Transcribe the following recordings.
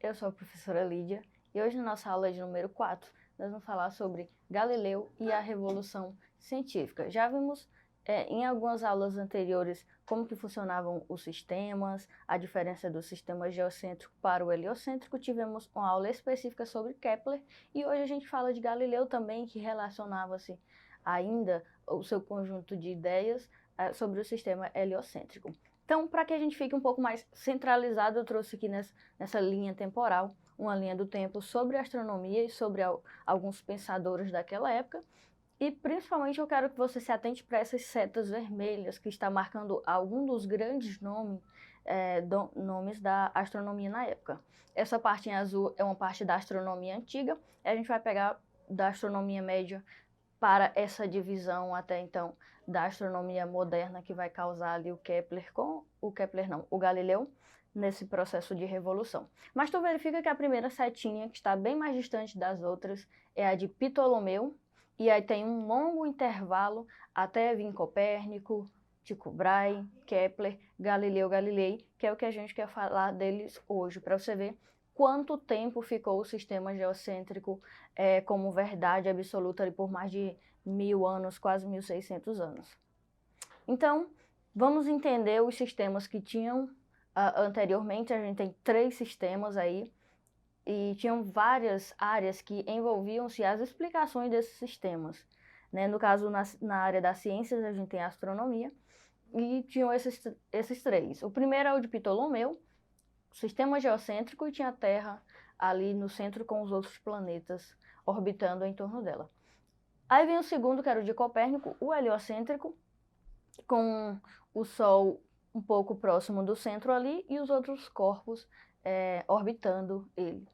eu sou a professora Lídia e hoje na nossa aula de número 4 nós vamos falar sobre Galileu e a Revolução Científica. Já vimos em algumas aulas anteriores como que funcionavam os sistemas, a diferença do sistema geocêntrico para o heliocêntrico, tivemos uma aula específica sobre Kepler e hoje a gente fala de Galileu também, que relacionava-se ainda o seu conjunto de ideias sobre o sistema heliocêntrico. Então, para que a gente fique um pouco mais centralizado, eu trouxe aqui nessa linha temporal, uma linha do tempo sobre astronomia e sobre alguns pensadores daquela época. E principalmente eu quero que você se atente para essas setas vermelhas que está marcando algum dos grandes nomes da astronomia na época. Essa parte em azul é uma parte da astronomia antiga, e a gente vai pegar da astronomia média para essa divisão até então da astronomia moderna que vai causar ali o Galileu nesse processo de revolução. Mas tu verifica que a primeira setinha, que está bem mais distante das outras, é a de Ptolomeu, e aí tem um longo intervalo até vir Copérnico, Tycho Brahe, Kepler, Galileu Galilei, que é o que a gente quer falar deles hoje, para você ver quanto tempo ficou o sistema geocêntrico como verdade absoluta ali por mais de 1000 anos, quase 1600 anos. Então, vamos entender os sistemas que tinham anteriormente. A gente tem 3 sistemas aí, e tinham várias áreas que envolviam-se as explicações desses sistemas. Né? No caso, na área das ciências, a gente tem a astronomia, e tinham esses 3. O primeiro é o de Ptolomeu, sistema geocêntrico, e tinha a Terra ali no centro com os outros planetas orbitando em torno dela. Aí vem o segundo, que era o de Copérnico, o heliocêntrico, com o Sol um pouco próximo do centro ali e os outros corpos orbitando ele.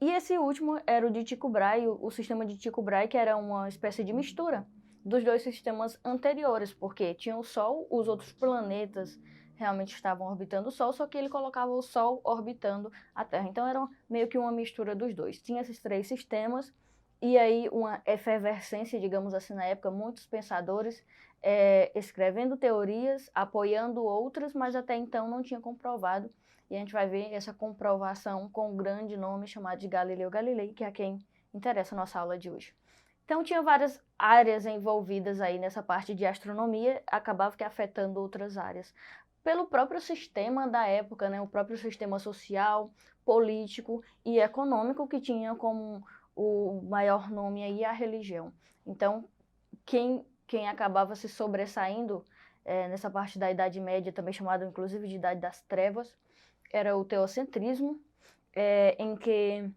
E esse último era o de Tycho Brahe, o sistema de Tycho Brahe, que era uma espécie de mistura dos 2 sistemas anteriores, porque tinha o Sol, os outros planetas realmente estavam orbitando o Sol, só que ele colocava o Sol orbitando a Terra. Então era meio que uma mistura dos 2. Tinha esses 3 sistemas, e aí uma efervescência, digamos assim, na época, muitos pensadores escrevendo teorias, apoiando outras, mas até então não tinha comprovado. E a gente vai ver essa comprovação com um grande nome chamado de Galileu Galilei, que é quem interessa a nossa aula de hoje. Então tinha várias áreas envolvidas aí nessa parte de astronomia, acabava que afetando outras áreas. Pelo próprio sistema da época, né, o próprio sistema social, político e econômico, que tinha como o maior nome aí a religião. Então, quem acabava se sobressaindo nessa parte da Idade Média, também chamada inclusive de Idade das Trevas, era o teocentrismo, em que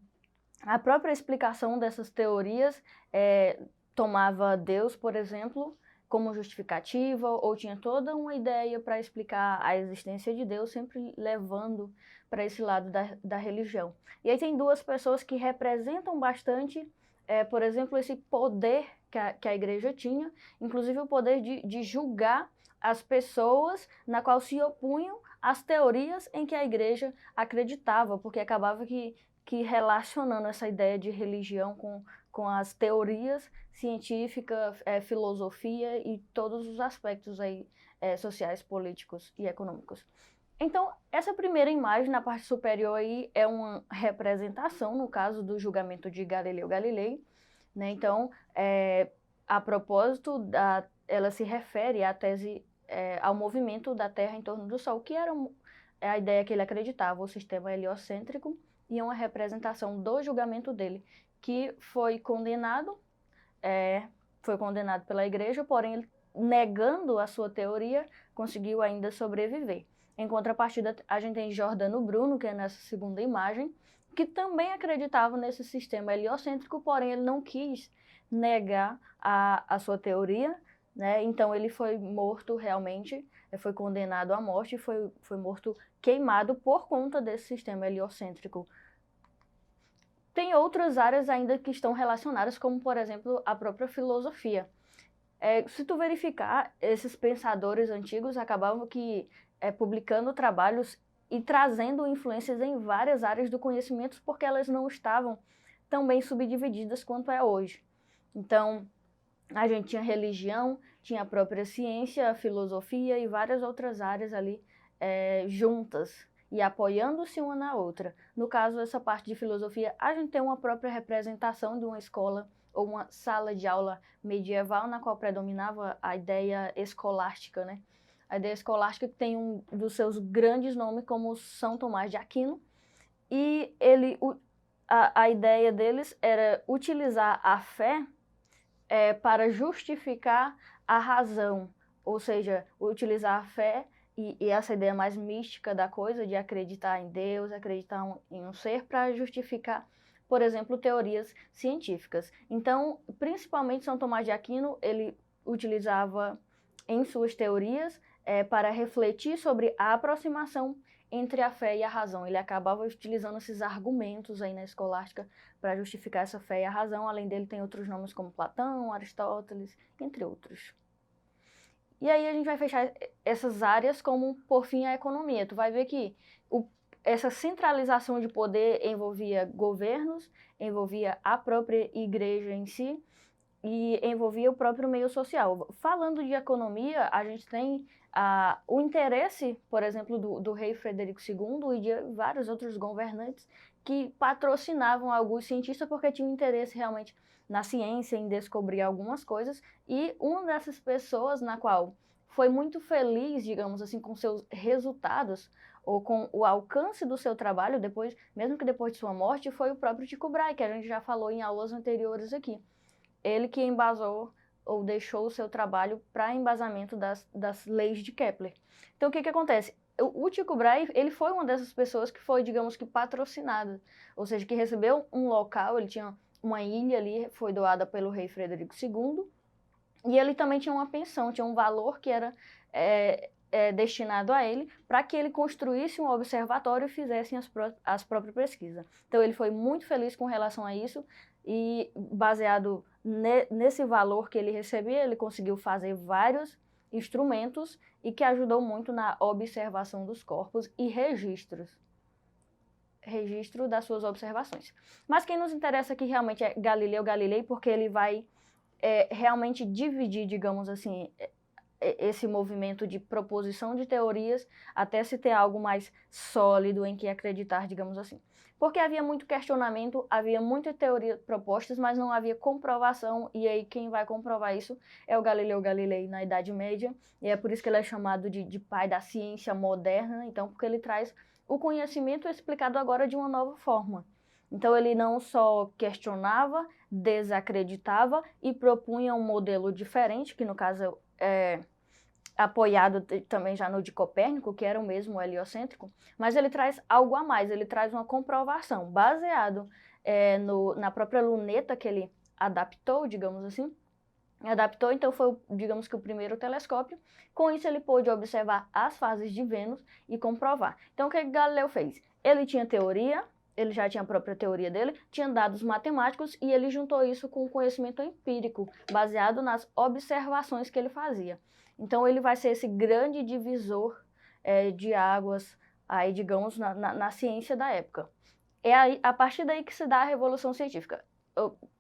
a própria explicação dessas teorias tomava Deus, por exemplo, como justificativa, ou tinha toda uma ideia para explicar a existência de Deus, sempre levando para esse lado da religião. E aí tem 2 pessoas que representam bastante, por exemplo, esse poder que a igreja tinha, inclusive o poder de julgar as pessoas na qual se opunham às teorias em que a igreja acreditava, porque acabava que relacionando essa ideia de religião com as teorias científicas, filosofia e todos os aspectos aí, sociais, políticos e econômicos. Então, essa primeira imagem na parte superior aí é uma representação, no caso do julgamento de Galileu Galilei, né? Então, a propósito, ela se refere à tese, ao movimento da Terra em torno do Sol, que era a ideia que ele acreditava, o sistema heliocêntrico, e uma representação do julgamento dele, que foi condenado pela igreja, porém ele, negando a sua teoria, conseguiu ainda sobreviver. Em contrapartida, a gente tem Giordano Bruno, que é nessa segunda imagem, que também acreditava nesse sistema heliocêntrico, porém ele não quis negar a sua teoria, né? Então ele foi morto realmente, foi condenado à morte e foi morto queimado por conta desse sistema heliocêntrico. Tem outras áreas ainda que estão relacionadas, como por exemplo a própria filosofia. Se tu verificar, esses pensadores antigos acabavam publicando trabalhos e trazendo influências em várias áreas do conhecimento, porque elas não estavam tão bem subdivididas quanto é hoje. Então, a gente tinha religião, tinha a própria ciência, a filosofia e várias outras áreas ali juntas. e apoiando-se uma na outra. No caso, essa parte de filosofia, a gente tem uma própria representação de uma escola ou uma sala de aula medieval na qual predominava a ideia escolástica, né? A ideia escolástica que tem um dos seus grandes nomes como São Tomás de Aquino, e a ideia deles era utilizar a fé para justificar a razão, ou seja, utilizar a fé e essa ideia mais mística da coisa, de acreditar em Deus, acreditar em um ser, para justificar, por exemplo, teorias científicas. Então, principalmente São Tomás de Aquino, ele utilizava em suas teorias para refletir sobre a aproximação entre a fé e a razão. Ele acabava utilizando esses argumentos aí na escolástica para justificar essa fé e a razão. Além dele, tem outros nomes como Platão, Aristóteles, entre outros. E aí a gente vai fechar essas áreas como, por fim, a economia. Tu vai ver que essa centralização de poder envolvia governos, envolvia a própria igreja em si e envolvia o próprio meio social. Falando de economia, a gente tem o interesse, por exemplo, do rei Frederico II e de vários outros governantes que patrocinavam alguns cientistas porque tinham interesse realmente na ciência, em descobrir algumas coisas, e uma dessas pessoas na qual foi muito feliz, digamos assim, com seus resultados ou com o alcance do seu trabalho, mesmo que depois de sua morte, foi o próprio Tycho Brahe, que a gente já falou em aulas anteriores aqui. Ele que embasou ou deixou o seu trabalho para embasamento das leis de Kepler. Então, o que acontece? O Tycho Brahe, ele foi uma dessas pessoas que foi, digamos que, patrocinada, ou seja, que recebeu um local, ele tinha uma ilha ali, foi doada pelo rei Frederico II, e ele também tinha uma pensão, tinha um valor que era destinado a ele, para que ele construísse um observatório e fizesse as próprias pesquisas. Então, ele foi muito feliz com relação a isso, e baseado nesse valor que ele recebia, ele conseguiu fazer vários instrumentos e que ajudou muito na observação dos corpos e registro das suas observações. Mas quem nos interessa aqui realmente é Galileu Galilei, porque ele vai realmente dividir, digamos assim, esse movimento de proposição de teorias até se ter algo mais sólido em que acreditar, digamos assim. Porque havia muito questionamento, havia muita teoria propostas, mas não havia comprovação, e aí quem vai comprovar isso é o Galileu Galilei na Idade Média, e é por isso que ele é chamado de pai da ciência moderna, então, porque ele traz o conhecimento explicado agora de uma nova forma. Então, ele não só questionava, desacreditava e propunha um modelo diferente, que no caso apoiado também já no de Copérnico, que era o mesmo heliocêntrico, mas ele traz algo a mais, ele traz uma comprovação baseado na própria luneta que ele adaptou, digamos assim. Adaptou, então foi, digamos que, o primeiro telescópio. Com isso ele pôde observar as fases de Vênus e comprovar. Então o que Galileu fez? Ele tinha teoria, ele já tinha a própria teoria dele, tinha dados matemáticos e ele juntou isso com o conhecimento empírico, baseado nas observações que ele fazia. Então ele vai ser esse grande divisor de águas, aí, digamos, na ciência da época. É aí, a partir daí que se dá a Revolução Científica.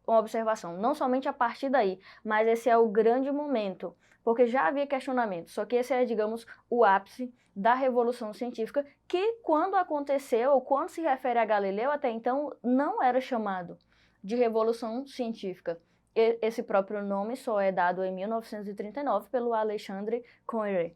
Uma observação, não somente a partir daí, mas esse é o grande momento, porque já havia questionamento, só que esse é, digamos, o ápice da Revolução Científica, que quando aconteceu, ou quando se refere a Galileu, até então não era chamado de Revolução Científica. Esse próprio nome só é dado em 1939 pelo Alexandre Koyré.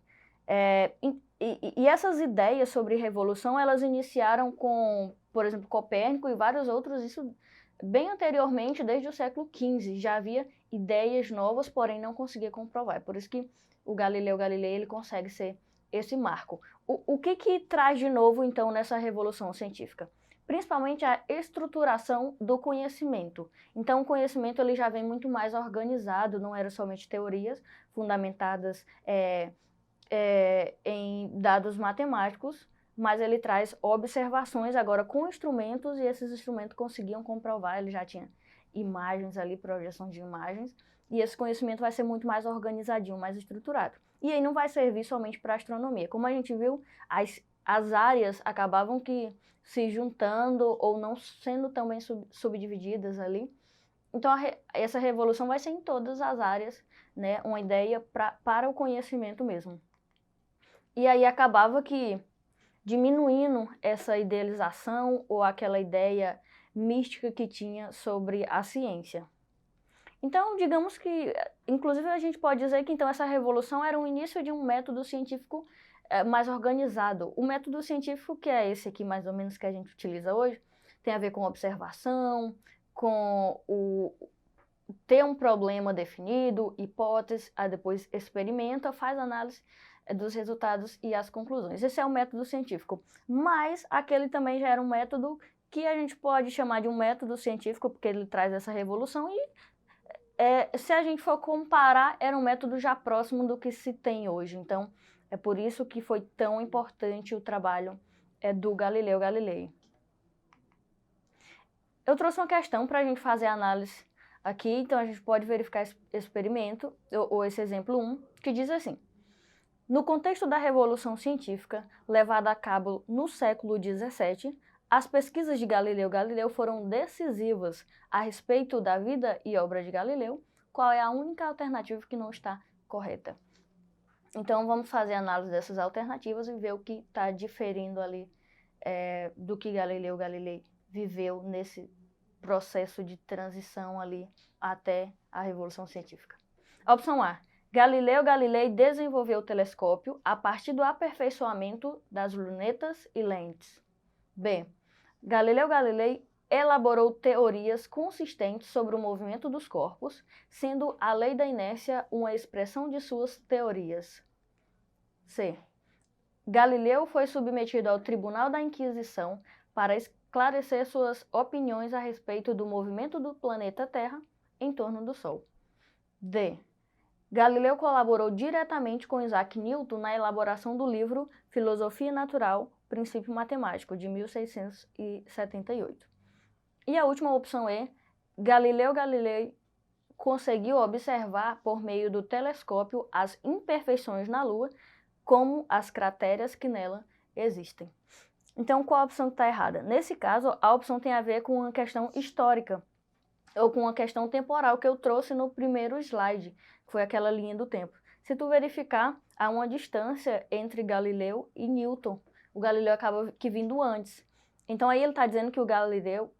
E essas ideias sobre revolução, elas iniciaram com, por exemplo, Copérnico e vários outros, isso bem anteriormente, desde o século XV, já havia ideias novas, porém não conseguia comprovar. É por isso que o Galileu Galilei ele consegue ser esse marco. O que traz de novo, então, nessa revolução científica? Principalmente a estruturação do conhecimento. Então, o conhecimento ele já vem muito mais organizado, não era somente teorias fundamentadas em dados matemáticos, mas ele traz observações agora com instrumentos, e esses instrumentos conseguiam comprovar, ele já tinha imagens ali, projeção de imagens, e esse conhecimento vai ser muito mais organizadinho, mais estruturado. E aí não vai servir somente para astronomia. Como a gente viu, as áreas acabavam que se juntando ou não sendo tão bem subdivididas ali. Então essa revolução vai ser em todas as áreas, né, uma ideia para o conhecimento mesmo. E aí acabava que diminuindo essa idealização ou aquela ideia mística que tinha sobre a ciência. Então, digamos que, inclusive a gente pode dizer que então essa revolução era o início de um método científico mais organizado. O método científico, que é esse aqui mais ou menos que a gente utiliza hoje, tem a ver com observação, com ter um problema definido, hipótese, aí depois experimenta, faz análise dos resultados e as conclusões. Esse é o método científico. Mas aquele também já era um método que a gente pode chamar de um método científico, porque ele traz essa revolução e se a gente for comparar, era um método já próximo do que se tem hoje. Então, é por isso que foi tão importante o trabalho do Galileu Galilei. Eu trouxe uma questão para a gente fazer a análise aqui, então a gente pode verificar esse experimento, ou esse exemplo 1, que diz assim: no contexto da Revolução Científica, levada a cabo no século XVII, as pesquisas de Galileu Galilei foram decisivas a respeito da vida e obra de Galileu. Qual é a única alternativa que não está correta? Então, vamos fazer a análise dessas alternativas e ver o que está diferindo ali do que Galileu Galilei viveu nesse processo de transição ali até a Revolução Científica. Opção A. Galileu Galilei desenvolveu o telescópio a partir do aperfeiçoamento das lunetas e lentes. B. Galileu Galilei elaborou teorias consistentes sobre o movimento dos corpos, sendo a lei da inércia uma expressão de suas teorias. C. Galileu foi submetido ao Tribunal da Inquisição para esclarecer suas opiniões a respeito do movimento do planeta Terra em torno do Sol. D. Galileu colaborou diretamente com Isaac Newton na elaboração do livro Filosofia Natural, Princípio Matemático, de 1678. E a última opção é: Galileu Galilei conseguiu observar por meio do telescópio as imperfeições na Lua, como as crateras que nela existem. Então, qual a opção que está errada? Nesse caso, a opção tem a ver com uma questão histórica, ou com uma questão temporal que eu trouxe no primeiro slide, que foi aquela linha do tempo. Se tu verificar, há uma distância entre Galileu e Newton. O Galileu acaba que vindo antes. Então aí ele está dizendo que o Galileu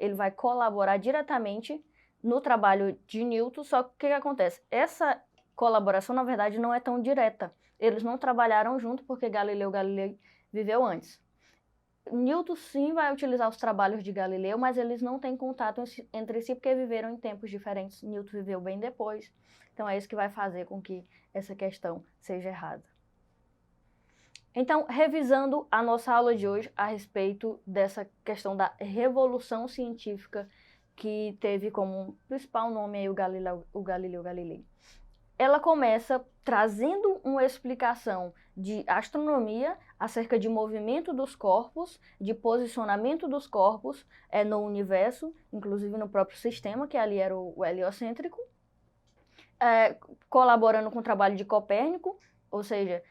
ele vai colaborar diretamente no trabalho de Newton, só que o que acontece? Essa colaboração, na verdade, não é tão direta. Eles não trabalharam junto porque Galileu Galilei viveu antes. Newton sim vai utilizar os trabalhos de Galileu, mas eles não têm contato entre si porque viveram em tempos diferentes. Newton viveu bem depois. Então é isso que vai fazer com que essa questão seja errada. Então, revisando a nossa aula de hoje a respeito dessa questão da revolução científica que teve como principal nome aí o Galileu Galilei. Ela começa trazendo uma explicação de astronomia acerca de movimento dos corpos, de posicionamento dos corpos no universo, inclusive no próprio sistema, que ali era o heliocêntrico, colaborando com o trabalho de Copérnico, ou seja,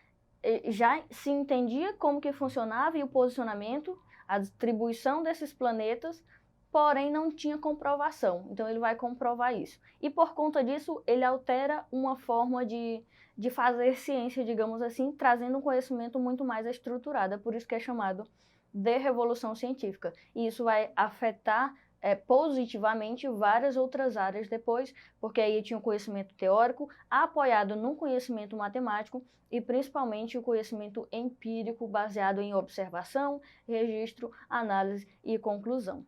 já se entendia como que funcionava e o posicionamento, a distribuição desses planetas, porém não tinha comprovação. Então ele vai comprovar isso. E por conta disso, ele altera uma forma de fazer ciência, digamos assim, trazendo um conhecimento muito mais estruturado. É por isso que é chamado de revolução científica. E isso vai afetar positivamente várias outras áreas depois, porque aí tinha um conhecimento teórico apoiado num conhecimento matemático e principalmente o conhecimento empírico baseado em observação, registro, análise e conclusão.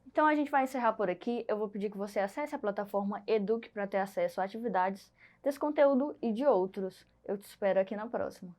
Então a gente vai encerrar por aqui. Eu vou pedir que você acesse a plataforma Eduque para ter acesso a atividades desse conteúdo e de outros. Eu te espero aqui na próxima.